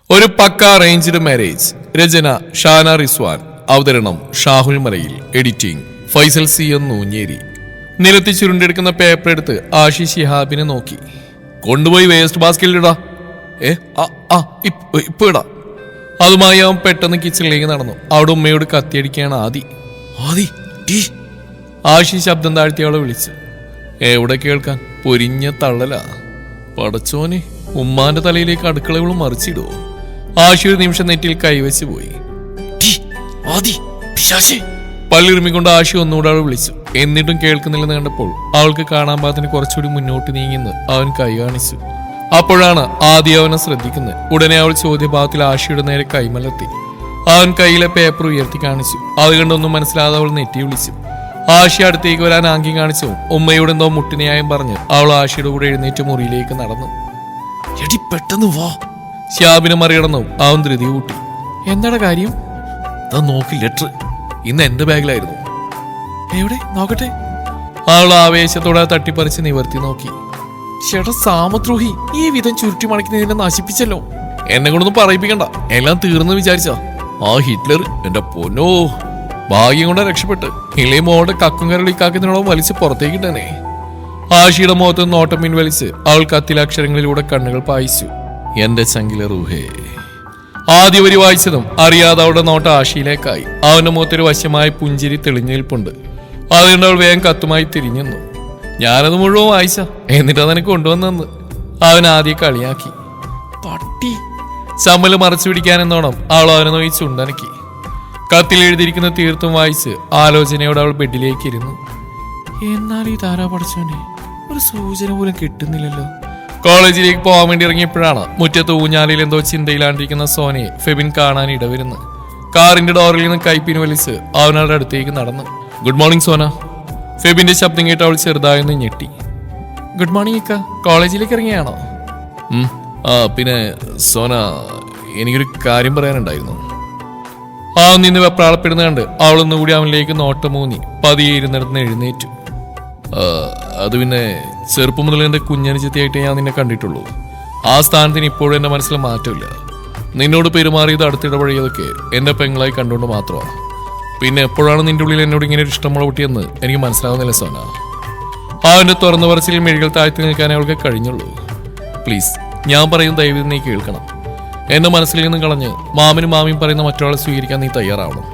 ഒരു pakka arranged marriage. രചന ഷാന റിസ്വാൻ. അവതരണം Shahul Malayil. Editing Faisal C N Noonjeri. നിലത്തി ചുരുണ്ടെടുക്കുന്ന പേപ്പർ എടുത്ത് ആഷി ശിഹാബിനെ നോക്കി. കൊണ്ടുപോയി വേസ്റ്റ് ബാസ്കറ്റിലിടാ. ഇപ്പൊ ഇടാ. അതുമായി അവൻ പെട്ടെന്ന് കിച്ചണിലേക്ക് നടന്നു. അവിടെ ഉമ്മയോട് കത്തിയടിക്കുകയാണ് ആദി. ആഷി ശബ്ദം താഴ്ത്തി അവളെ വിളിച്ചു. എവിടെ കേൾക്കാൻ? പൊരിഞ്ഞ തള്ളലാ. പടച്ചോനെ, ഉമ്മാന്റെ തലയിലേക്ക് അടുക്കളകളും മറിച്ചിടുവോ? ആഷി ഒരു നിമിഷം നെറ്റിൽ കൈവച്ച് പോയി. പല്ലിറുമിക്കൊണ്ട് ആഷി ഒന്നുകൂടെ അവൾ വിളിച്ചു. എന്നിട്ടും കേൾക്കുന്നില്ലെന്ന് കണ്ടപ്പോൾ അവൾക്ക് കാണാൻ പാകത്തിന് കുറച്ചുകൂടി മുന്നോട്ട് നീങ്ങിന്ന് അവൻ കൈ കാണിച്ചു. അപ്പോഴാണ് ആദ്യം അവനെ ശ്രദ്ധിക്കുന്നത്. ഉടനെ അവൾ ചോദ്യഭാവത്തിൽ ആഷിയുടെ നേരെ കൈമലർത്തി. അവൻ കയ്യിലെ പേപ്പർ ഉയർത്തി കാണിച്ചു. അത് കണ്ടൊന്നും മനസ്സിലാതെ അവൾ നെറ്റി വിളിച്ചു. ആഷി അടുത്തേക്ക് വരാൻ ആംഗ്യം കാണിച്ചു. ഉമ്മയോട് എന്തോ മുട്ടിനെയായും പറഞ്ഞ് അവൾ ആഷിയുടെ കൂടെ എഴുന്നേറ്റ് മുറിയിലേക്ക് നടന്നു. എടി പെട്ടെന്ന് വാ. ഷിഹാബിനെ മറികടന്നു അവൻ ധൃതി കൂട്ടി. എന്താണ് കാര്യം? നോക്കി, ലെറ്റർ ഇന്ന് എന്റെ ബാഗിലായിരുന്നു. എവിടെ നോക്കട്ടെ? അവൾ ആവേശത്തോടെ തട്ടിപ്പറിച്ച് നിവർത്തി നോക്കി. ചേട്ടാ സാമദ്രോഹി, ഈ വിധം ചുരുട്ടി മടക്കി നിന്നെ നശിപ്പിച്ചല്ലോ. എന്നെ കൊണ്ടൊന്നും പറയിപ്പിക്കണ്ട, എല്ലാം തീർന്നു വിചാരിച്ച. ആ ഹിറ്റ്ലർ എന്റെ പൊന്നോ, ഭാഗ്യം കൊണ്ട് രക്ഷപ്പെട്ട്. ഇല്ലേ മോളുടെ കക്കും കരളിക്കാക്കുന്നതിനോട് വലിച്ച് പുറത്തേക്ക് തന്നെ. ആഷിയുടെ മുഖത്ത് നോട്ടം പിൻവലിച്ച് അവൾ കത്തിലെ അക്ഷരങ്ങളിലൂടെ കണ്ണുകൾ പായിച്ചു. എന്റെ ചങ്കിലെ റൂഹേ. ആദ്യ വരി വായിച്ചതും അറിയാതെ അവളുടെ നോട്ടം ആഷിയിലേക്കായി. അവന്റെ മുഖത്തൊരു വശ്യമായ പുഞ്ചിരി തെളിഞ്ഞു നിൽപ്പുണ്ട്. അതുകൊണ്ട് അവൾ വേഗം കത്തുമായി തിരിഞ്ഞു. ഞാനത് മുഴുവൻ വായിച്ച, എന്നിട്ട് അതെനിക്ക് കൊണ്ടുവന്നെന്ന് അവൻ ആദ്യം കളിയാക്കി. പട്ടി. ചമ്മല് മറച്ചു പിടിക്കാനെന്നോണം അവൾ അവനെ നോക്കി ചുണ്ടനക്കി. കത്തിൽ എഴുതിയിരിക്കുന്ന തീർത്തും വായിച്ച് ആലോചനയോടെ അവൾ ബെഡിലേക്ക് ഇരുന്നു. എന്നാൽ ഈ താരാ പഠിച്ചോനെ, ഒരു സൂചന പോലും കിട്ടുന്നില്ലല്ലോ. കോളേജിലേക്ക് പോകാൻ വേണ്ടി ഇറങ്ങിയപ്പോഴാണ് മുറ്റത്ത് ഊഞ്ഞാലിൽ എന്തോ ചിന്തയിലാണ്ടിരിക്കുന്ന സോനയെ ഫെബിൻ കാണാൻ ഇടവരുന്നു. കാറിന്റെ ഡോറിൽ നിന്ന് കൈപ്പിന് വലിച്ച് അവനവരുടെ അടുത്തേക്ക് നടന്നു. Good morning Sona. ഫെബിന്റെ ശബ്ദം കേട്ട് അവൾ ചെറുതായൊന്ന് ഞെട്ടി. ഗുഡ് മോർണിംഗ് ഇക്ക, കോളേജിലേക്ക് ഇറങ്ങിയാണോ? പിന്നെ സോന, എനിക്കൊരു കാര്യം പറയാനുണ്ടായിരുന്നു. അവൻ നിന്ന് വെപ്രാളപ്പെടുന്ന കണ്ട് അവളൊന്നുകൂടി അവനിലേക്ക് നോട്ടമൂന്നി പതിയെ ഇരുന്നിടത്ത് എഴുന്നേറ്റു. അത് പിന്നെ ചെറുപ്പം മുതൽ എൻ്റെ കുഞ്ഞനുജത്തിയായിട്ട് ഞാൻ നിന്നെ കണ്ടിട്ടുള്ളൂ. ആ സ്ഥാനത്തിന് ഇപ്പോഴും എൻ്റെ മനസ്സിൽ മാറ്റമില്ല. നിന്നോട് പെരുമാറിയത്, അടുത്തിടപഴകിയതൊക്കെ എൻ്റെ പെങ്ങളായി കണ്ടുകൊണ്ട് മാത്രമാണ്. പിന്നെ എപ്പോഴാണ് നിന്റെ ഉള്ളിൽ എന്നോട് ഇങ്ങനെ ഒരു ഇഷ്ടമുള്ള കുട്ടിയെന്ന് എനിക്ക് മനസ്സിലാവുന്നില്ല സോന. അവൻ്റെ തുറന്നു പറച്ചിൽ മെഴികൾ താഴ്ത്തി നിൽക്കാനേ അവൾക്ക് കഴിഞ്ഞുള്ളൂ. പ്ലീസ്, ഞാൻ പറയുന്ന ദയവ് നീ കേൾക്കണം. എന്റെ മനസ്സിൽ നിന്ന് കളഞ്ഞ് മാമനും മാമിയും പറയുന്ന മറ്റൊരാളെ സ്വീകരിക്കാൻ നീ തയ്യാറാവണം.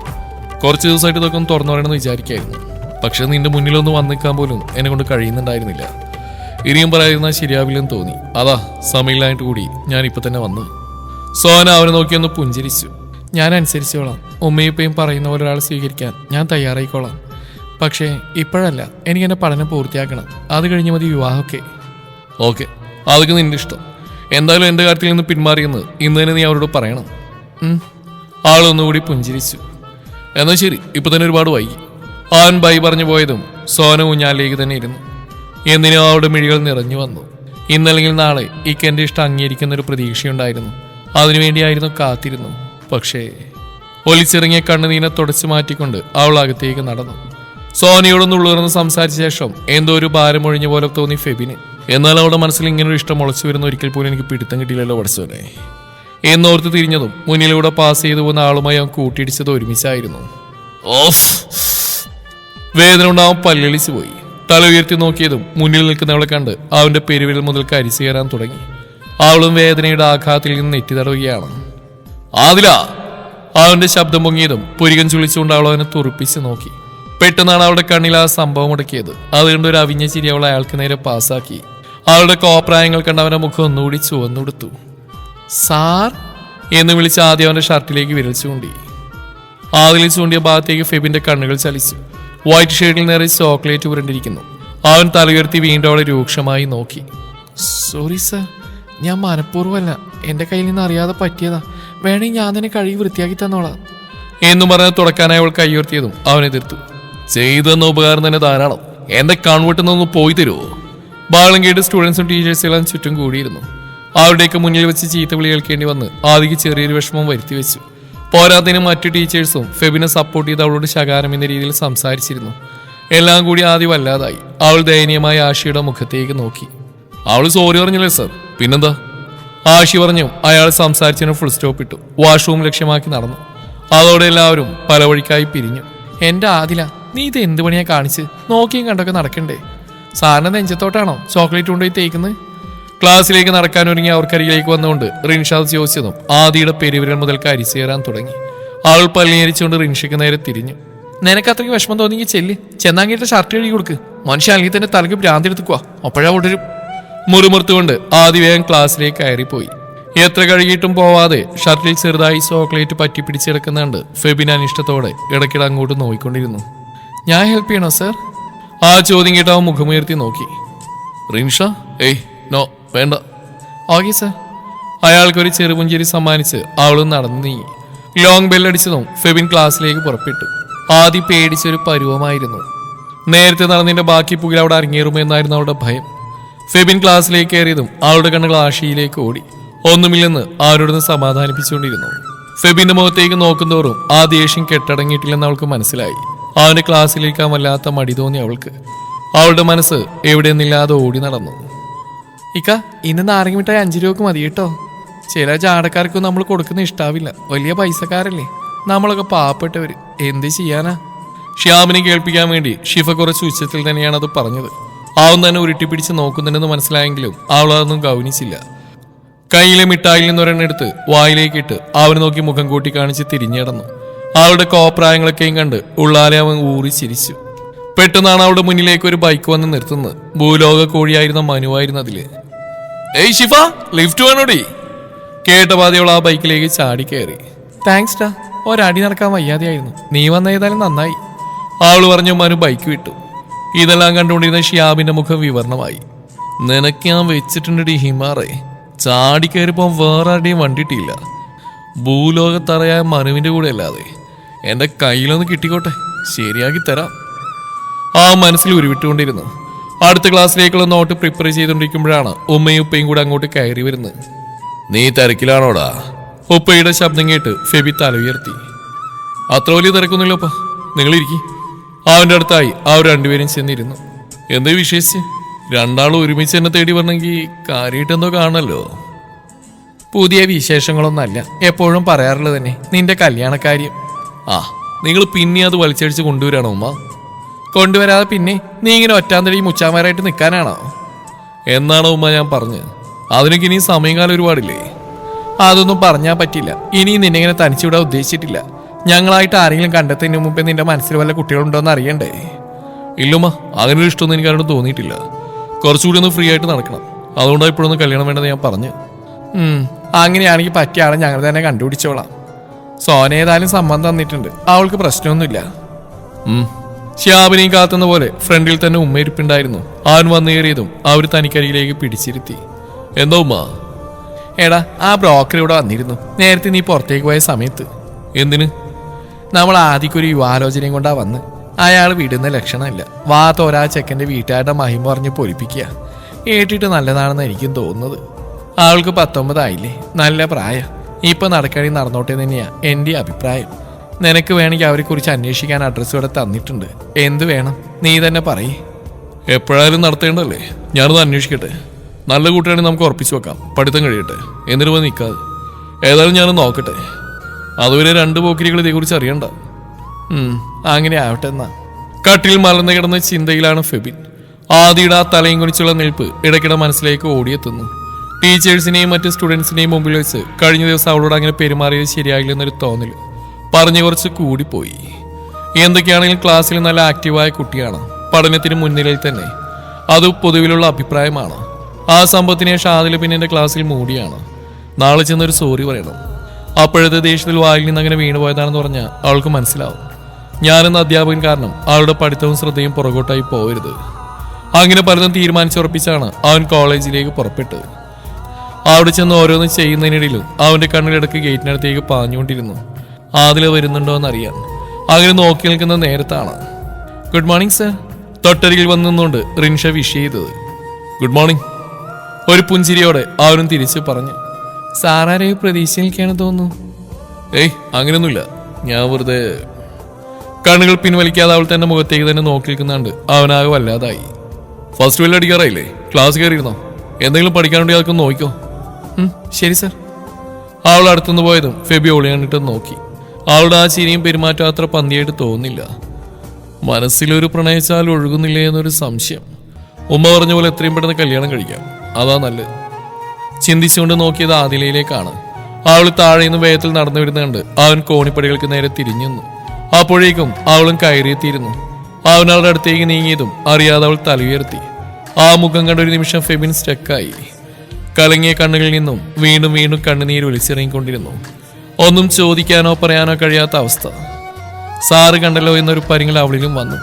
കുറച്ച് ദിവസമായിട്ട് ഇതൊക്കെ ഒന്ന് തുറന്നു പറയണമെന്ന് വിചാരിക്കായിരുന്നു. പക്ഷെ നിന്റെ മുന്നിലൊന്ന് വന്നു നിൽക്കാൻ പോലും എന്നെ കൊണ്ട് കഴിയുന്നുണ്ടായിരുന്നില്ല. ഇനിയും പറയുന്നത് ശരിയാവില്ലെന്ന് തോന്നി. അതാ സമയമില്ലായിട്ട് കൂടി ഞാൻ ഇപ്പൊ തന്നെ വന്ന്. സോന അവനെ നോക്കിയൊന്ന് പുഞ്ചിരിച്ചു. ഞാൻ അനുസരിച്ചോളാം. ഉമ്മയിപ്പയും പറയുന്ന പോലെ ഒരാളെ സ്വീകരിക്കാൻ ഞാൻ തയ്യാറായിക്കോളാം. പക്ഷേ ഇപ്പോഴല്ല, എനിക്ക് എന്റെ പഠനം പൂർത്തിയാക്കണം. അത് കഴിഞ്ഞ് മതി വിവാഹമൊക്കെ. ഓക്കെ, അതൊക്കെ നിന്റെ ഇഷ്ടം. എന്തായാലും എന്റെ കാര്യത്തിൽ നിന്ന് പിന്മാറിയെന്ന് ഇന്ന് തന്നെ നീ അവരോട് പറയണം. ആളൊന്നുകൂടി പുഞ്ചിരിച്ചു. എന്നാൽ ശരി, ഇപ്പൊ തന്നെ ഒരുപാട് വൈകി. അവൻ ബൈ പറഞ്ഞു പോയതും സോന ഊഞ്ഞാലിലേക്ക് തന്നെ ഇരുന്നു. എന്തിനോ അവളുടെ മിഴികൾ നിറഞ്ഞു വന്നു. ഇന്നല്ലെങ്കിൽ നാളെ എന്റെ ഇഷ്ടം അംഗീകരിക്കുന്നൊരു പ്രതീക്ഷയുണ്ടായിരുന്നു. അതിനുവേണ്ടിയായിരുന്നു കാത്തിരുന്നു. പക്ഷേ ഒലിച്ചിറങ്ങിയ കണ്ണുനീനെ തുടച്ചു മാറ്റിക്കൊണ്ട് അവൾ അകത്തേക്ക് നടന്നു. സോനയോടൊന്നുള്ളുറന്ന് സംസാരിച്ച ശേഷം എന്തോ ഒരു ഭാരമൊഴിഞ്ഞ പോലെ തോന്നി ഫെബിന്. എന്നാൽ അവളുടെ മനസ്സിൽ ഇങ്ങനൊരു ഇഷ്ടം മുളച്ചു വരുന്ന ഒരിക്കൽ പോലും എനിക്ക് പിടുത്തം കിട്ടിയില്ലല്ലോ പഠിച്ചോനെ എന്നോർത്ത് തിരിഞ്ഞതും മുന്നിലൂടെ പാസ് ചെയ്തു പോകുന്ന ആളുമായി അവൻ കൂട്ടിയിടിച്ചത് ഒരുമിച്ചായിരുന്നു. ഓഫ്! വേദന ഉണ്ടാവാൻ പല്ലിളിച്ചു പോയി. തല ഉയർത്തി നോക്കിയതും മുന്നിൽ നിൽക്കുന്നവളെ കണ്ട് അവന്റെ പെരുവിരൽ മുതൽ കരിച്ചു കയറാൻ തുടങ്ങി. അവളും വേദനയുടെ ആഘാതത്തിൽ നിന്ന് നെറ്റി തടവുകയാണ്. ആദില! അവന്റെ ശബ്ദം പൊങ്ങിയതും പുരികൻ ചുളിച്ചുകൊണ്ട് അവൾ അവനെ തുറപ്പിച്ച് നോക്കി. പെട്ടെന്നാണ് അവളുടെ കണ്ണിൽ ആ സംഭവം മുടക്കിയത്. അതുകൊണ്ട് ഒരു അവിഞ്ഞ ചിരി അവളെ അയാൾക്ക് നേരെ പാസാക്കി. അവളുടെ കോപ്രായങ്ങൾ കണ്ട് അവന്റെ മുഖം ഒന്നുകൂടി ചുവന്നെടുത്തു. സാർ എന്ന് വിളിച്ച് ആദ്യം അവന്റെ ഷർട്ടിലേക്ക് വിരൽ ചൂണ്ടി. ആദിലിൽ ചൂണ്ടിയ ഭാഗത്തേക്ക് ഫെബിന്റെ കണ്ണുകൾ ചലിച്ചു. വൈറ്റ് ഷെയ്ഡിൽ നേരെ ചോക്ലേറ്റ് ഉരുണ്ടിരിക്കുന്നു. അവൻ തലയുയർത്തി വീണ്ടും അവളെ രൂക്ഷമായി നോക്കി. സോറി സാർ, ഞാൻ മനഃപൂർവ്വമല്ല, എന്റെ കയ്യിൽ നിന്ന് അറിയാതെ പറ്റിയതാ. വേണമെങ്കിൽ ഞാൻ തന്നെ കഴുകി വൃത്തിയാക്കി തന്നോളാം എന്നും പറഞ്ഞ് തുടക്കാനായി അവൾ കൈയുയർത്തിയതും അവൻ എതിർത്തു. ചെയ്തെന്ന ഉപകാരം തന്നെ ധാരാളം. എന്റെ കൺവെട്ടുന്നൊന്ന് പോയി തരുമോ? ബാളം കേട്ട് സ്റ്റുഡൻസും ടീച്ചേഴ്സുകളും ചുറ്റും കൂടിയിരുന്നു. അവരുടെയൊക്കെ മുന്നിൽ വെച്ച് ചീത്ത വിളി കേൾക്കേണ്ടി വന്ന് ആദ്യം ചെറിയൊരു വിഷമം വരുത്തി വെച്ചു. പോരാത്തതിന് മറ്റു ടീച്ചേഴ്സും ഫെബിനെ സപ്പോർട്ട് ചെയ്ത് അവളോട് ശകാരം എന്ന രീതിയിൽ സംസാരിച്ചിരുന്നു. എല്ലാം കൂടി ആദ്യം വല്ലാതായി. അവൾ ദയനീയമായ ആഷിയുടെ മുഖത്തേക്ക് നോക്കി. അവൾ സോറി പറഞ്ഞില്ലേ സർ? പിന്നെന്താ? ആഷി പറഞ്ഞു. അയാൾ സംസാരിച്ചതിന് ഫുൾ സ്റ്റോപ്പ് ഇട്ടു. വാഷ്റൂം ലക്ഷ്യമാക്കി നടന്നു. അതോടെ എല്ലാവരും പല വഴിക്കായി പിരിഞ്ഞു. എന്റെ ആദില, നീ ഇത് എന്ത് പണിയാ കാണിച്ച്? നോക്കിയും കണ്ടൊക്കെ നടക്കണ്ടേ? സാറിന് നെഞ്ചത്തോട്ടാണോ ചോക്ലേറ്റ് കൊണ്ടുപോയി തേക്കുന്നത്? ക്ലാസ്സിലേക്ക് നടക്കാൻ ഒരുങ്ങി അവർക്കരികിലേക്ക് വന്നുകൊണ്ട് റിൻഷാദ് ചോദിച്ചതും ആദിയുടെ പെരുവിരൽ മുതൽ കരിച്ചേറാൻ തുടങ്ങി. അവൾ പല്ലിയരിച്ചുകൊണ്ട് റിൻഷയ്ക്ക് നേരെ തിരിഞ്ഞു. നിനക്ക് അത്രയ്ക്ക് വിഷമം തോന്നിയെങ്കിൽ ചെല്ല്, ചെന്നാങ്ങിയിട്ട് ഷർട്ട് കഴുകി കൊടുക്ക്. മനുഷ്യ അല്ലെങ്കിൽ തന്നെ തലക്ക് ഭ്രാന്തെടുത്തുക്കുക, അപ്പോഴാ ഉടരും. മുറുമുറുത്തുകൊണ്ട് ആദി വേഗം ക്ലാസ്സിലേക്ക് കയറിപ്പോയി. എത്ര കഴുകിയിട്ടും പോവാതെ ഷർട്ടിൽ ചെറുതായി ചോക്ലേറ്റ് പറ്റി പിടിച്ചെടുക്കുന്നുണ്ട്. ഫെബിൻ അനിഷ്ടത്തോടെ ഇടയ്ക്കിടെ അങ്ങോട്ട് നോക്കിക്കൊണ്ടിരുന്നു. ഞാൻ ഹെൽപ്പ് ചെയ്യണോ സർ? ആ ചോദ്യം കേട്ട് അവൻ മുഖമുയർത്തി നോക്കി. റിൻഷ, ഏയ് നോ വേണ്ട. Okay sir. അയാൾക്കൊരു ചെറുപുഞ്ചിരി സമ്മാനിച്ച് അവളും നടന്നു നീങ്ങി. ലോങ് ബെല്ലടിച്ചതും ഫെബിൻ ക്ലാസ്സിലേക്ക് പുറപ്പെട്ടു. ആദി പേടിച്ചൊരു പരുവമായിരുന്നു. നേരത്തെ നടന്നതിന്റെ ബാക്കി പുകിൽ അവിടെ അരങ്ങേറുമോ എന്നായിരുന്നു അവളുടെ ഭയം. ഫെബിൻ ക്ലാസ്സിലേക്ക് കയറിയതും അവളുടെ കണ്ണുകൾ ആഷിയിലേക്ക് ഓടി. ഒന്നുമില്ലെന്ന് ആരോടൊന്ന് സമാധാനിപ്പിച്ചുകൊണ്ടിരുന്നു. ഫെബിന്റെ മുഖത്തേക്ക് നോക്കുന്തോറും ആ ദേഷ്യം കെട്ടടങ്ങിയിട്ടില്ലെന്ന് അവൾക്ക് മനസ്സിലായി. അവന്റെ ക്ലാസ്സിലേക്ക് വല്ലാത്ത മടി തോന്നി അവൾക്ക്. അവളുടെ മനസ്സ് എവിടെയെന്നില്ലാതെ ഓടി നടന്നു. ഇക്ക, ഇന്ന് നാരങ്ങ മിഠായി 5 രൂപക്ക് മതി കേട്ടോ. ചില ചാടക്കാർക്കും നമ്മൾ കൊടുക്കുന്ന ഇഷ്ടാവില്ല. വലിയ പൈസക്കാരല്ലേ, നമ്മളൊക്കെ പാവപ്പെട്ടവര്, എന്ത് ചെയ്യാനാ? ഷ്യാമിനെ കേൾപ്പിക്കാൻ വേണ്ടി ഷിഫ കുറച്ച് ഉച്ചത്തിൽ തന്നെയാണ് അത് പറഞ്ഞത്. അവൻ തന്നെ ഉരുട്ടിപ്പിടിച്ച് നോക്കുന്നുണ്ടെന്ന് മനസ്സിലായെങ്കിലും അവൾ അതൊന്നും ഗൗനിച്ചില്ല. കയ്യിലെ മിഠായിൽ നിന്നൊരെണ്ണെടുത്ത് വായിലേക്കിട്ട് അവന് നോക്കി മുഖം കൂട്ടി കാണിച്ച് തിരിഞ്ഞിടന്നു. അവളുടെ കോപ്രായങ്ങളൊക്കെയും കണ്ട് ഉള്ളാലെ അവൻ ഊറി ചിരിച്ചു. പെട്ടെന്നാണ് അവളുടെ മുന്നിലേക്ക് ഒരു ബൈക്ക് വന്ന് നിർത്തുന്നത്. ഭൂലോക കോഴിയായിരുന്ന മനുവായിരുന്നു അതില്. ഏയ് ഷിഫ, ലിഫ്റ്റ് വേണോടി? കേട്ട പാതി അവൾ ആ ബൈക്കിലേക്ക് ചാടി കയറി. താങ്ക്സ് ടാ, ഒരടി നടക്കാൻ വയ്യാതെയായിരുന്നു. നീ വന്നേതായാലും നന്നായി, അവള് പറഞ്ഞു. മനു ബൈക്ക് വിട്ടു. ഇതെല്ലാം കണ്ടുകൊണ്ടിരുന്ന ഷിയാബിന്റെ മുഖം വിവരണമായി. നിനക്ക് ഞാൻ വെച്ചിട്ടുണ്ട് ഹിമാറേ, ചാടിക്കയറിപ്പോ വേറെ ആരുടെയും വണ്ടിട്ടില്ല. ഭൂലോകത്തറയായ മനുവിന്റെ കൂടെ അല്ലാതെ. എന്റെ കയ്യിലൊന്ന് കിട്ടിക്കോട്ടെ, ശരിയാക്കി തരാം. ആ മനസ്സിൽ ഉരുവിട്ടുകൊണ്ടിരുന്നു. അടുത്ത ക്ലാസ്സിലേക്കുള്ള നോട്ട് പ്രിപ്പയർ ചെയ്തുകൊണ്ടിരിക്കുമ്പോഴാണ് ഉമ്മയും ഉപ്പയും കൂടെ അങ്ങോട്ട് കയറി വരുന്നത്. നീ തിരക്കിലാണോടാ? ഉപ്പയുടെ ശബ്ദം കേട്ട് ഫെബി തല ഉയർത്തി. അത്ര വലിയ തിരക്കൊന്നുമില്ലപ്പാ, നിങ്ങളിരിക്കും. അവന്റെ അടുത്തായി അവർ രണ്ടുപേരും ചെന്നിരുന്നു. എന്തേ വിശേഷിച്ച്? രണ്ടാളും ഒരുമിച്ച് എന്നെ തേടി വരണമെങ്കിൽ കാര്യമായിട്ട് എന്തോ കാണല്ലോ. പുതിയ വിശേഷങ്ങളൊന്നല്ല, എപ്പോഴും പറയാറുള്ളത് തന്നെ, നിന്റെ കല്യാണക്കാര്യം. ആ, നിങ്ങൾ പിന്നെ അത് വലിച്ചടിച്ച് കൊണ്ടുവരാണോ ഉമ്മ? കൊണ്ടുവരാതെ പിന്നെ നീ ഇങ്ങനെ ഒറ്റാന്തടി മുച്ചാമാരായിട്ട് നിൽക്കാനാണോ എന്നാണോ ഉമ്മ ഞാൻ പറഞ്ഞത്? അതിനൊക്കെ ഇനി സമയകാലം ഒരുപാടില്ലേ? അതൊന്നും പറഞ്ഞാൽ പറ്റില്ല. ഇനിയും നിന്നെ ഇങ്ങനെ തനിച്ചുവിടാൻ ഉദ്ദേശിച്ചിട്ടില്ല. ഞങ്ങളായിട്ട് ആരെങ്കിലും കണ്ടെത്തുന്നതിന് മുമ്പേ നിന്റെ മനസ്സിൽ വല്ല കുട്ടികളുണ്ടോന്ന് അറിയണ്ടേ? ഇല്ലുമ്മ, അങ്ങനെ ഒരു ഇഷ്ടമൊന്നും എനിക്ക് ആരോടും തോന്നിയിട്ടില്ല. കുറച്ചുകൂടി ഒന്ന് ഫ്രീ ആയിട്ട് നടക്കണം. അതുകൊണ്ടാണ് ഇപ്പോഴൊന്നും കല്യാണം വേണ്ടത് ഞാൻ പറഞ്ഞു. അങ്ങനെയാണെങ്കിൽ പറ്റിയ ആളെ ഞങ്ങൾ തന്നെ കണ്ടുപിടിച്ചോളാം. സോന ഏതായാലും സമ്മതം തന്നിട്ടുണ്ട്, അവൾക്ക് പ്രശ്നമൊന്നുമില്ല. ഷ്യാബിനെയും കാത്തുന്ന പോലെ ഫ്രണ്ടിൽ തന്നെ ഉമ്മയിരിപ്പുണ്ടായിരുന്നു. അവൻ വന്നു കയറിയതും അവർ തനിക്കരികിലേക്ക് പിടിച്ചിരുത്തി. എന്താ ഉമ്മ? എടാ, ആ ബ്രോക്കർ ഇവിടെ വന്നിരുന്നു നേരത്തെ നീ പുറത്തേക്ക് പോയ സമയത്ത്. എന്തിന്? നമ്മൾ ആദ്യക്കൊരു യുവാലോചനയും കൊണ്ടാ വന്ന്. അയാൾ വിടുന്ന ലക്ഷണമില്ല. തോരാ ചെക്കൻ്റെ വീട്ടുകാരുടെ മഹിമ പറഞ്ഞ് പൊലിപ്പിക്കുക. കേട്ടിട്ട് നല്ലതാണെന്ന് എനിക്കും തോന്നുന്നത്. അവൾക്ക് 19 ആയില്ലേ, നല്ല പ്രായം. ഇപ്പൊ നടക്കണമെങ്കിൽ നടന്നോട്ടെ തന്നെയാ എൻ്റെ അഭിപ്രായം. നിനക്ക് വേണമെങ്കിൽ അവരെക്കുറിച്ച് അന്വേഷിക്കാൻ അഡ്രസ്സ് ഇവിടെ തന്നിട്ടുണ്ട്. എന്ത് വേണം നീ തന്നെ പറയേ. എപ്പോഴായാലും നടത്തേണ്ടല്ലേ, ഞാനത് അന്വേഷിക്കട്ടെ. നല്ല കൂട്ടുകാരെ നമുക്ക് ഉറപ്പിച്ചു വെക്കാം. പഠിത്തം കഴിയട്ടെ, എന്നിട്ട് പോയി നിൽക്കാതെ. ഏതായാലും ഞാനത് നോക്കട്ടെ. അതുവരെ 2 പോക്കിരികൾ ഇതേക്കുറിച്ച് അറിയണ്ട. അങ്ങനെ ആവട്ടെ എന്നാ. കട്ടിൽ മലർന്നു കിടന്ന ചിന്തയിലാണ് ഫെബിൻ. ആദിയുടെ ആ തലയും കുറിച്ചുള്ള നിൽപ്പ് ഇടയ്ക്കിടെ മനസ്സിലേക്ക് ഓടിയെത്തുന്നു. ടീച്ചേഴ്സിനെയും മറ്റ് സ്റ്റുഡൻസിനെയും മുമ്പിൽ വെച്ച് കഴിഞ്ഞ ദിവസം അവളോട് അങ്ങനെ പെരുമാറിയത് ശരിയായില്ലെന്നൊരു തോന്നൽ പറഞ്ഞു കുറച്ച് കൂടിപ്പോയി. എന്തൊക്കെയാണെങ്കിലും ക്ലാസ്സിൽ നല്ല ആക്റ്റീവായ കുട്ടിയാണ്, പഠനത്തിന് മുൻനിരയിൽ തന്നെ. അത് പൊതുവിലുള്ള അഭിപ്രായമാണ്. ആ സംഭവത്തിനെ ഷാദില പിന്നെ എൻ്റെ ക്ലാസ്സിൽ മൂടിയാണ്. നാളെ ചെന്നൊരു സോറി പറയണം. അപ്പോഴത്തെ ദേഷ്യത്തിൽ വായിൽ നിന്ന് അങ്ങനെ വീണുപോയതാണെന്ന് പറഞ്ഞാൽ അവൾക്ക് മനസ്സിലാവും. ഞാനെന്ന അധ്യാപകൻ കാരണം അവളുടെ പഠിത്തവും ശ്രദ്ധയും പുറകോട്ടായി പോകരുത്. അങ്ങനെ പലതും തീരുമാനിച്ചുറപ്പിച്ചാണ് അവൻ കോളേജിലേക്ക് പുറപ്പെട്ടത്. അവിടെ ചെന്ന് ഓരോന്നും ചെയ്യുന്നതിനിടയിലും അവന്റെ കണ്ണിലിടക്ക് ഗേറ്റിനടുത്തേക്ക് പാഞ്ഞുകൊണ്ടിരുന്നു. ആദില വരുന്നുണ്ടോ എന്നറിയാൻ. അങ്ങനെ നോക്കി നിൽക്കുന്ന നേരത്താണ് ഗുഡ് മോർണിംഗ് സർ തൊട്ടരികിൽ വന്നു നിന്നുകൊണ്ട് റിൻഷ വിഷ് ചെയ്തത്. Good morning. ഒരു പുഞ്ചിരിയോടെ അവനും തിരിച്ചു പറഞ്ഞു. സാറാരെയും പ്രതീക്ഷയിലേക്കാണ് തോന്നുന്നു. ഏയ് അങ്ങനെയൊന്നുമില്ല, ഞാൻ വെറുതെ. കണ്ണുകൾ പിൻവലിക്കാതെ അവൾ തന്റെ മുഖത്തേക്ക് തന്നെ നോക്കി നിൽക്കുന്നുണ്ട്. അവനാകെ വല്ലാതായി. ഫസ്റ്റ് വെല്ല് അടിക്കാറായില്ലേ? ക്ലാസ് കയറിയിരുന്നോ? എന്തെങ്കിലും പഠിക്കാനുണ്ടെങ്കിൽ അതൊക്കെ നോക്കിക്കോ. ശരി സർ. അവൾ അടുത്തുനിന്ന് പോയതും ഫെബി ഒളി കണ്ടിട്ട് നോക്കി. അവളുടെ ആ ചിരിയും പെരുമാറ്റം അത്ര പന്തിയായിട്ട് തോന്നില്ല. മനസ്സിലൊരു പ്രണയിച്ചാൽ ഒഴുകുന്നില്ലേ എന്നൊരു സംശയം. ഉമ്മ പറഞ്ഞ പോലെ എത്രയും പെട്ടെന്ന് കല്യാണം കഴിക്കാം, അതാ നല്ലത്. ചിന്തിച്ചുകൊണ്ട് നോക്കിയത് ആദിലയിലേക്കാണ്. അവൾ താഴെ നിന്ന് വേഗത്തിൽ നടന്നു വരുന്നുണ്ട്. അവൻ കോണിപ്പടികൾക്ക് നേരെ തിരിഞ്ഞു. അപ്പോഴേക്കും അവളും കയറിയെത്തിയിരുന്നു. അവൻ അവളുടെ അടുത്തേക്ക് നീങ്ങിയതും അറിയാതെ അവൾ തല ഉയർത്തി. ആ മുഖം കണ്ട ഒരു നിമിഷം ഫെബിൻ സ്റ്റക്കായി. കലങ്ങിയ കണ്ണുകളിൽ നിന്നും വീണ്ടും വീണ്ടും കണ്ണുനീര് ഒലിച്ചിറങ്ങിക്കൊണ്ടിരുന്നു. ഒന്നും ചോദിക്കാനോ പറയാനോ കഴിയാത്ത അവസ്ഥ. സാറ് കണ്ടല്ലോ എന്നൊരു പരിങ്ങൽ അവളിലും വന്നു.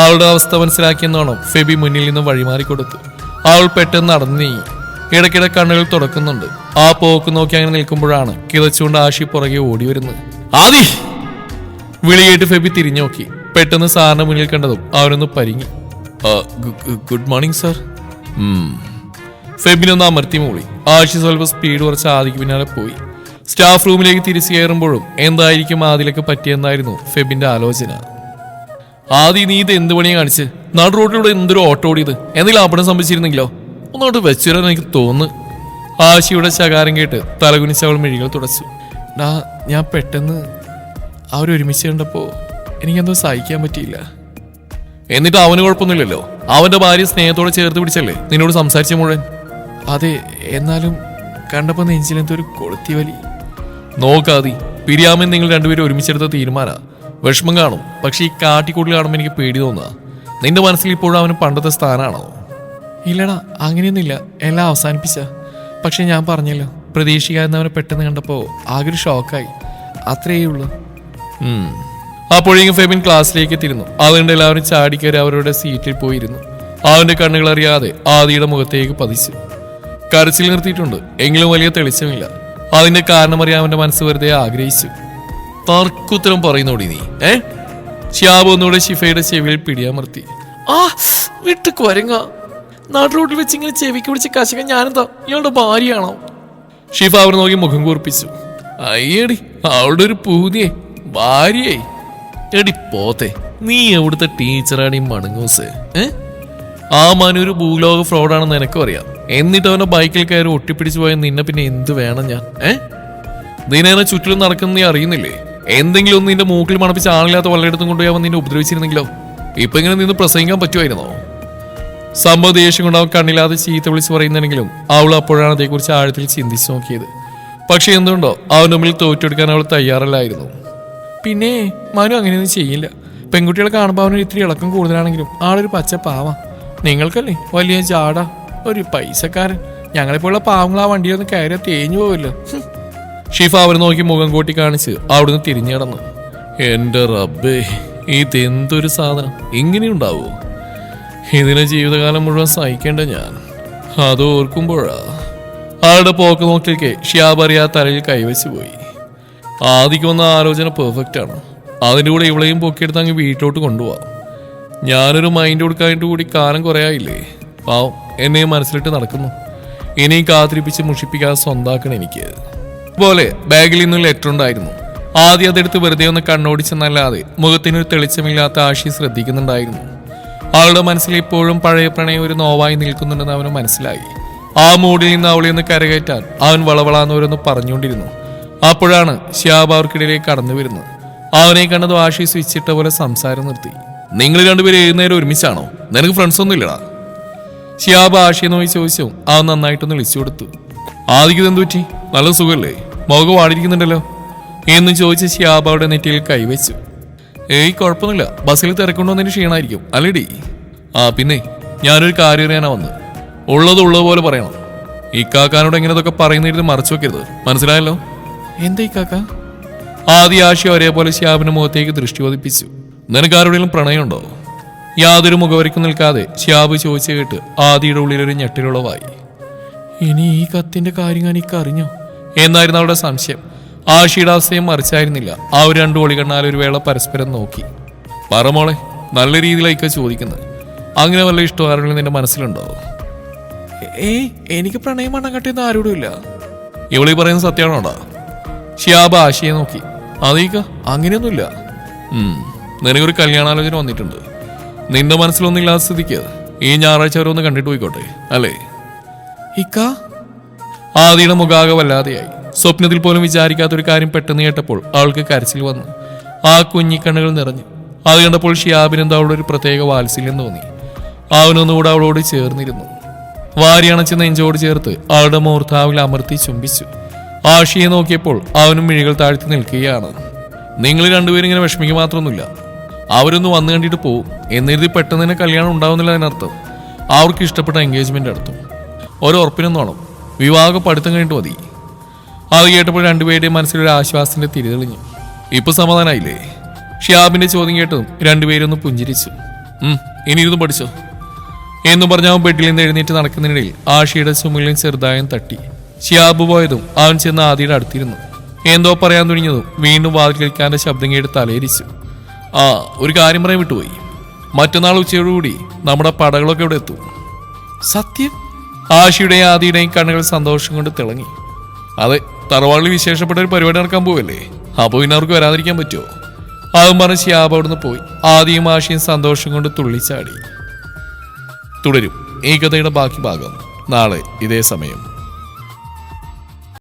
അവളുടെ അവസ്ഥ മനസ്സിലാക്കിയെന്നോണം ഫെബി മുന്നിൽ നിന്നും വഴിമാറിക്കൊടുത്തു. അവൾ പെട്ടെന്ന് നടന്നു നീങ്ങി. ഇടയ്ക്കിടെ കണ്ണുകൾ തുറക്കുന്നുണ്ട്. ആ പോക്ക് നോക്കി അങ്ങനെ നിൽക്കുമ്പോഴാണ് കിതച്ചുകൊണ്ട് ആഷി പുറകെ ഓടി വരുന്നത്. ആദി വിളിയേറ്റ് ഫെബി തിരിഞ്ഞു നോക്കി. പെട്ടെന്ന് സാറിന്റെ മുന്നിൽ കണ്ടതും അവനൊന്ന് പരിങ്ങി. Good morning sir. ഫെബിനൊന്ന് അമർത്തി മൂളി. ആഷി സ്വല്പം സ്പീഡ് കുറച്ച് ആദിക്ക് പിന്നാലെ പോയി. സ്റ്റാഫ് റൂമിലേക്ക് തിരിച്ചു കയറുമ്പോഴും എന്തായിരിക്കും ആദിലേക്ക് പറ്റിയെന്നായിരുന്നു ഫെബിന്റെ ആലോചന. ആദി നീ ഇത് എന്ത് പണിയാ കാണിച്ച്? നാട് റോഡിലൂടെ എന്തൊരു ഓട്ടോ ഓടിയത്? എന്തെങ്കിലും അപകടം സംഭവിച്ചിരുന്നെങ്കിലോ? ഒന്നോട്ട് വെച്ചുവരാൻ എനിക്ക് തോന്നുന്നു. ആശിയുടെ ശകാരം കേട്ട് തലകുനിച്ച് അവൾ മിഴികൾ തുടച്ചു. ഞാൻ പെട്ടെന്ന് അവരൊരുമിച്ച് കണ്ടപ്പോ എനിക്കെന്തോ സഹിക്കാൻ പറ്റിയില്ല. എന്നിട്ട് അവന് കുഴപ്പമൊന്നുമില്ലല്ലോ. അവന്റെ ഭാര്യ സ്നേഹത്തോടെ ചേർത്ത് പിടിച്ചല്ലേ നിന്നോട് സംസാരിച്ച മുഴുവൻ. അതെ, എന്നാലും കണ്ടപ്പോ നെഞ്ചിലെന്തോ ഒരു കൊളുത്തി വലി. നോക്കാതി, പിരിയാമെന്ന് നിങ്ങൾ രണ്ടുപേരും ഒരുമിച്ചെടുത്ത തീരുമാനാ. വിഷമം കാണും, പക്ഷെ ഈ കാട്ടിക്കൂട്ടിൽ കാണുമ്പോൾ എനിക്ക് പേടി തോന്നുക. നിന്റെ മനസ്സിൽ ഇപ്പോഴും അവന് പണ്ടത്തെ സ്ഥാനാണോ? ഇല്ലടാ, അങ്ങനെയൊന്നുമില്ല. എല്ലാം അവസാനിപ്പിച്ച. പക്ഷെ ഞാൻ പറഞ്ഞല്ലോ, പ്രതീക്ഷിക്കാവുന്നവനെ പെട്ടെന്ന് കണ്ടപ്പോ ആകെ ഒരു ഷോക്കായി. അത്രയേ ഉള്ളൂ. അപ്പോഴേക്കും ഫെബിൻ ക്ലാസ്സിലേക്ക് എത്തിയിരുന്നു. അതുകൊണ്ട് എല്ലാവരും ചാടിക്കയറി അവരുടെ സീറ്റിൽ പോയിരുന്നു. അവന്റെ കണ്ണുകൾ അറിയാതെ ആദിയുടെ മുഖത്തേക്ക് പതിച്ചു. കരച്ചിൽ നിർത്തിയിട്ടുണ്ട്, എങ്കിലും വലിയ തെളിച്ചമില്ല. അതിന്റെ കാരണം അറിയാൻ അവന്റെ മനസ്സ് വെറുതെ ആഗ്രഹിച്ചു. തർക്കുത്തരം പറയുന്നോടി നീ. ഷിയാബ് ഒന്നുകൂടെ ഷിഫയുടെ ചെവിയിൽ പിടിയാമർത്തി. വിട്ട് കൊരങ്ങ. നാട്ടു റോഡിൽ വെച്ച് ഇങ്ങനെ ചെവിക്ക് പിടിച്ച് കശക്കാൻ ഞാനെന്താ ഇയാളുടെ ഭാര്യയാണോ? ഷിഫ അവർ നോക്കി മുഖം കൂർപ്പിച്ചു. അയ്യടി, അവളുടെ ഒരു പൂതിയെ ഭാര്യയെ. എടി പോത്തെ, നീ എവിടുത്തെ ടീച്ചറാണ് ഈ മണങ്ങൂസ്? ആ മനൊരു ഭൂലോക ഫ്രോഡാണെന്ന് എനക്കും അറിയാം. എന്നിട്ട് അവന്റെ ബൈക്കിൽ കയറി ഒട്ടിപ്പിടിച്ചു പോയ നിന്നെ പിന്നെ എന്ത് വേണം ഞാൻ? ദിനേനെ ചുറ്റിലും നടക്കുന്ന നീ അറിയുന്നില്ലേ? എന്തെങ്കിലും ഒന്ന് നിന്റെ മൂക്കിൽ മണപ്പിച്ച് ആളില്ലാത്ത വല്ലയിടത്തും കൊണ്ടുപോയി അവൻ നിന്നെ ഉപദ്രവിച്ചിരുന്നെങ്കിലോ? ഇപ്പൊ ഇങ്ങനെ നിന്ന് പ്രസംഗിക്കാൻ പറ്റുമായിരുന്നോ? സംഭവ ദേഷ്യം കൊണ്ട് അവൻ കണ്ണില്ലാതെ ചീത്ത വിളിച്ച് പറയുന്നെങ്കിലും അവൾ അപ്പോഴാണ് അതേക്കുറിച്ച് ആഴത്തിൽ ചിന്തിച്ചു നോക്കിയത്. പക്ഷെ എന്തുകൊണ്ടോ അവൻ മുമ്പിൽ തോറ്റെടുക്കാൻ അവൾ തയ്യാറല്ലായിരുന്നു. പിന്നെ മനു അങ്ങനെയൊന്നും ചെയ്യില്ല. പെൺകുട്ടികളെ കാണുമ്പോൾ അവനൊരു ഇത്തിരി ഇളക്കം കൂടുതലാണെങ്കിലും ആളൊരു പച്ച പാവ. നിങ്ങൾക്കല്ലേ വലിയ ജാട, ഒരു പൈസക്കാരൻ. ഞങ്ങളെപ്പോലുള്ള പാവങ്ങൾ ആ വണ്ടിയിലൊന്ന് കയറിയാൽ തേഞ്ഞു പോവില്ല. ഷിഫ അവർ നോക്കി മുഖം കൂട്ടി കാണിച്ച് അവിടുന്ന് തിരിഞ്ഞു കിടന്നു. എന്റെ റബ്ബേ, ഇതെന്തൊരു സാധനം! ഇങ്ങനെയുണ്ടാവോ? ഇതിനെ ജീവിതകാലം മുഴുവൻ സഹിക്കേണ്ട ഞാൻ. അത് ഓർക്കുമ്പോഴാ. ആളുടെ പോക്ക് നോക്കിയൊക്കെ ഷിയാബ് അറിയാതെ തലയിൽ കൈവച്ച് പോയി. ആദിക്ക് വന്ന ആലോചന പെർഫെക്റ്റ് ആണ്. അതിൻ്റെ കൂടെ ഇവളെയും പൊക്കിയെടുത്ത് അങ്ങ് വീട്ടിലോട്ട് കൊണ്ടുപോവാം. ഞാനൊരു മൈൻഡ് കൊടുക്കാനായിട്ട് കൂടി കാലം കുറയായില്ലേ. പാവം എന്നെയും മനസ്സിലിട്ട് നടക്കുന്നു. ഇനിയും കാത്തിരിപ്പിച്ച് മുഷിപ്പിക്കാതെ സ്വന്താക്കണം എനിക്ക്. പോലെ ബാഗിൽ നിന്നൊരു ലെറ്റർ ഉണ്ടായിരുന്നു. ആദ്യം അതെടുത്ത് വെറുതെ ഒന്ന് കണ്ണോടിച്ചെന്നല്ലാതെ മുഖത്തിനൊരു തെളിച്ചമില്ലാത്ത ആശി ശ്രദ്ധിക്കുന്നുണ്ടായിരുന്നു. അവളുടെ മനസ്സിൽ ഇപ്പോഴും പഴയ പ്രണയം ഒരു നോവായി നിൽക്കുന്നുണ്ടെന്ന് അവന് മനസ്സിലായി. ആ മൂടിൽ നിന്ന് അവളെ ഒന്ന് കരകയറ്റാൻ അവൻ വളവളാന്നവരൊന്ന് പറഞ്ഞുകൊണ്ടിരുന്നു. അപ്പോഴാണ് ഷിയാബ് അവർക്കിടയിലേക്ക് കടന്നു വരുന്നത്. അവനെ കണ്ടത് ആഷി സ്വിച്ചിട്ട പോലെ സംസാരം നിർത്തി. നിങ്ങൾ രണ്ടുപേരും ഏത് നേരം ഒരുമിച്ചാണോ? നിനക്ക് ഫ്രണ്ട്സ് ഒന്നും ഇല്ലടാ? ഷിയാബ് ആഷിയെ നോക്കി ചോദിച്ചു. അവൻ നന്നായിട്ടൊന്ന് വിളിച്ചു കൊടുത്തു. ആദിക്ക് എന്തു പറ്റി? നല്ല സുഖമല്ലേ? മുഖം വാടിയിരിക്കുന്നുണ്ടല്ലോ എന്ന് ചോദിച്ച് ഷിയാബ് അവിടെ നെറ്റിയിൽ കൈവച്ചു. ഏയ് കുഴപ്പമൊന്നുമില്ല, ബസ്സിൽ തിരക്കൊണ്ടുവന്നതിന് ക്ഷീണമായിരിക്കും അല്ലേടി? പിന്നെ ഞാനൊരു കാര്യം അറിയാനാ വന്ന്. ഉള്ളത് പോലെ പറയണം. ഇക്കാക്കാനോട് എങ്ങനെ ഇതൊക്കെ പറയുന്നതിന് മറച്ചു വെക്കരുത്, മനസ്സിലായല്ലോ? എന്താ ഇക്കാക്ക? ആദ്യ ആശി ഒരേപോലെ ഷിയാബിന്റെ മുഖത്തേക്ക് ദൃഷ്ടി പതിപ്പിച്ചു. നിനക്ക് ആരുടെയും പ്രണയമുണ്ടോ? യാതൊരു മുഖവരിക്കും നിൽക്കാതെ ഷിയാബ് ചോദിച്ചു കേട്ട് ആദിയുടെ ഉള്ളിലൊരു ഞെട്ടിലുളവായി. ഇനി ഈ കത്തിന്റെ കാര്യം എനിക്ക് അറിഞ്ഞോ എന്നായിരുന്നു അവളുടെ സംശയം. ആഷിയുടെ അവസ്ഥയും മറിച്ചായിരുന്നില്ല. ആ ഒരു രണ്ടു ഒളി കണ്ണാൽ ഒരു വേള പരസ്പരം നോക്കി. പറമോളെ, നല്ല രീതിയിലായിക്ക ചോദിക്കുന്നത്. അങ്ങനെ വല്ല ഇഷ്ടം നിന്റെ മനസ്സിലുണ്ടോ? എനിക്ക് പ്രണയം മണ്ണം കട്ടിയൊന്നും ആരോടും ഇല്ല. ഇവളീ പറയുന്നത് സത്യമാണോടാ? ഷിയാബ് ആഷിയെ നോക്കി. അതേക്ക അങ്ങനെയൊന്നുമില്ല. നിനക്കൊരു കല്യാണാലോചന വന്നിട്ടുണ്ട്. നിന്റെ മനസ്സിലൊന്നും ഇല്ലാത്ത സ്ഥിതിക്ക് ഈ ഞായറാഴ്ച അവരൊന്ന് കണ്ടിട്ട് പോയിക്കോട്ടെ, അല്ലേ? ഇക്ക ആദിയുടെ മുഖാകെ വല്ലാതെയായി. സ്വപ്നത്തിൽ പോലും വിചാരിക്കാത്തൊരു കാര്യം പെട്ടെന്ന് കേട്ടപ്പോൾ അവൾക്ക് കരച്ചിൽ വന്നു. ആ കുഞ്ഞിക്കണ്ണുകൾ നിറഞ്ഞു. അത് കണ്ടപ്പോൾ ഷിയാബിനെന്തോ അവളുടെ ഒരു പ്രത്യേക വാത്സല്യം തോന്നി. അവനൊന്നുകൂടെ അവളോട് ചേർന്നിരുന്നു. വാരിയണച്ച് നെഞ്ചോട് ചേർത്ത് അവളുടെ മൂർധാവിൽ അമർത്തി ചുംബിച്ചു. ആഷിയെ നോക്കിയപ്പോൾ അവനും മിഴികൾ താഴ്ത്തി നിൽക്കുകയാണ്. നിങ്ങൾ രണ്ടുപേരും ഇങ്ങനെ വിഷമിക്കുക മാത്രമൊന്നുമില്ല. അവരൊന്ന് വന്നു കണ്ടിട്ട് പോവും എന്നെഴുതി പെട്ടെന്ന് തന്നെ കല്യാണം ഉണ്ടാവുന്നില്ല അതിനർത്ഥം. അവർക്ക് ഇഷ്ടപ്പെട്ട എൻഗേജ്മെന്റ് നടത്തും. ഒരുറപ്പിനൊന്നും വേണം. വിവാഹം പഠിത്തം കഴിഞ്ഞിട്ട് മതി. അത് കേട്ടപ്പോൾ രണ്ടുപേരുടെയും മനസ്സിലൊരു ആശ്വാസത്തിന്റെ തിരിതെളിഞ്ഞു. ഇപ്പൊ സമാധാനായില്ലേ? ഷിയാബിന്റെ ചോദ്യം കേട്ടതും രണ്ടുപേരൊന്ന് പുഞ്ചിരിച്ചു. ഇനി ഇരുന്ന് പഠിച്ചോ എന്നു പറഞ്ഞ അവൻ ബെഡിൽ നിന്ന് എഴുന്നേറ്റ് നടക്കുന്നതിനിടയിൽ ആഷിയുടെ ചുമലിൽ ചെറുതായും തട്ടി. ഷിയാബ് പോയതും അവൻ ചെന്ന് ആദിയുടെ അടുത്തിരുന്നു. എന്തോ പറയാൻ തുടങ്ങിയതും വീണ്ടും വാതിൽ കേൾക്കാന്റെ ശബ്ദം കേട്ട് തലയിരിച്ചു. ഒരു കാര്യം പറയാൻ വിട്ടുപോയി. മറ്റന്നാൾ ഉച്ചയോടുകൂടി നമ്മുടെ പടകളൊക്കെ ഇവിടെ എത്തും. സത്യം? ആഷിയുടെയും ആദിയുടെയും കണ്ണുകൾ സന്തോഷം കൊണ്ട് തിളങ്ങി. അതെ, തറവാളിൽ വിശേഷപ്പെട്ട ഒരു പരിപാടി നടക്കാൻ പോവല്ലേ, അപ്പൊ പിന്നെ അവർക്ക് വരാതിരിക്കാൻ പറ്റുമോ? അതും പറഞ്ഞ് ഷിയാബ് അവിടുന്ന് പോയി. ആദിയും ആഷിയും സന്തോഷം കൊണ്ട് തുള്ളിച്ചാടി. തുടരും ഈ കഥയുടെ ബാക്കി ഭാഗം നാളെ ഇതേ സമയം.